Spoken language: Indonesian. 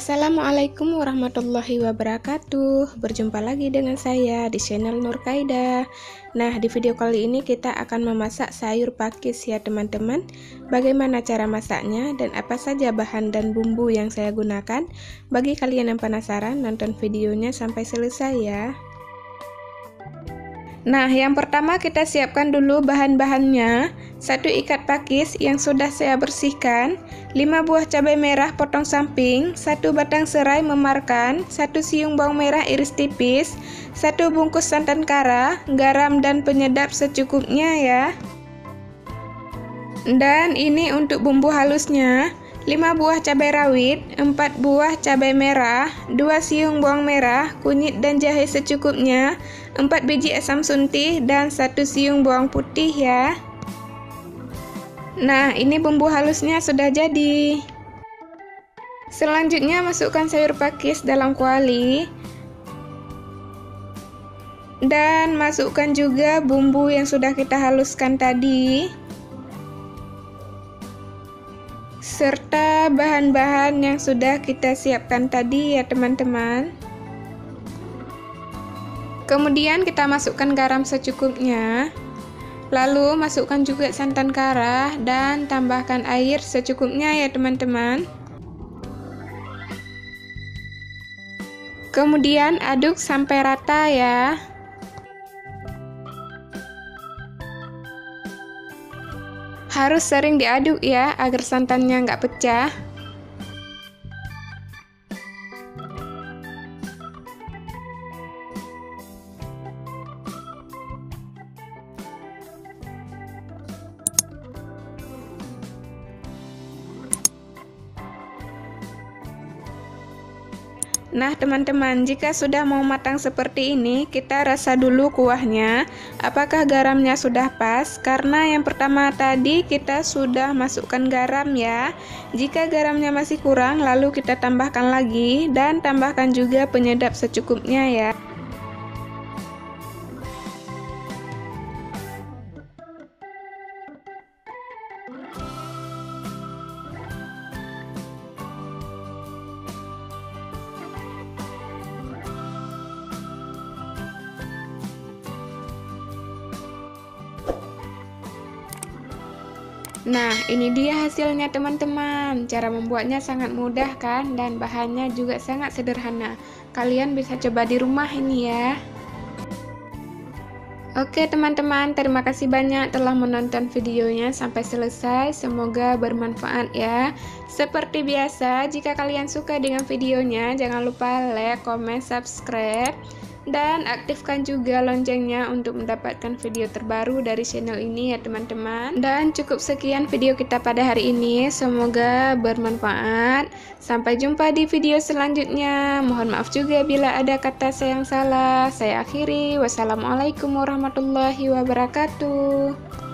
Assalamualaikum warahmatullahi wabarakatuh. Berjumpa lagi dengan saya di channel Nur Qaida. Nah, di video kali ini kita akan memasak sayur pakis ya teman-teman. Bagaimana cara masaknya dan apa saja bahan dan bumbu yang saya gunakan? Bagi kalian yang penasaran, nonton videonya sampai selesai ya. Nah, yang pertama kita siapkan dulu bahan-bahannya. 1 ikat pakis yang sudah saya bersihkan, 5 buah cabai merah potong samping, 1 batang serai memarkan, 1 siung bawang merah iris tipis, 1 bungkus santan kara, garam dan penyedap secukupnya ya. Dan ini untuk bumbu halusnya, 5 buah cabai rawit, 4 buah cabai merah, 2 siung bawang merah, kunyit dan jahe secukupnya, 4 biji asam suntik, dan 1 siung bawang putih ya. Nah, ini bumbu halusnya sudah jadi. Selanjutnya masukkan sayur pakis dalam kuali. Dan masukkan juga bumbu yang sudah kita haluskan tadi. Serta bahan-bahan yang sudah kita siapkan tadi ya teman-teman. Kemudian kita masukkan garam secukupnya. Lalu masukkan juga santan kara dan tambahkan air secukupnya ya teman-teman. Kemudian aduk sampai rata ya. Harus sering diaduk ya agar santannya nggak pecah. Nah teman-teman, jika sudah mau matang seperti ini, kita rasa dulu kuahnya apakah garamnya sudah pas, karena yang pertama tadi kita sudah masukkan garam ya. Jika garamnya masih kurang, lalu kita tambahkan lagi dan tambahkan juga penyedap secukupnya ya. Nah, ini dia hasilnya teman-teman. Cara membuatnya sangat mudah kan, dan bahannya juga sangat sederhana. Kalian bisa coba di rumah ini ya. Oke teman-teman, terima kasih banyak telah menonton videonya sampai selesai. Semoga bermanfaat ya. Seperti biasa, jika kalian suka dengan videonya, jangan lupa like, comment, subscribe, dan aktifkan juga loncengnya untuk mendapatkan video terbaru dari channel ini ya teman-teman. Dan cukup sekian video kita pada hari ini, semoga bermanfaat. Sampai jumpa di video selanjutnya. Mohon maaf juga bila ada kata saya yang salah. Saya akhiri, wassalamualaikum warahmatullahi wabarakatuh.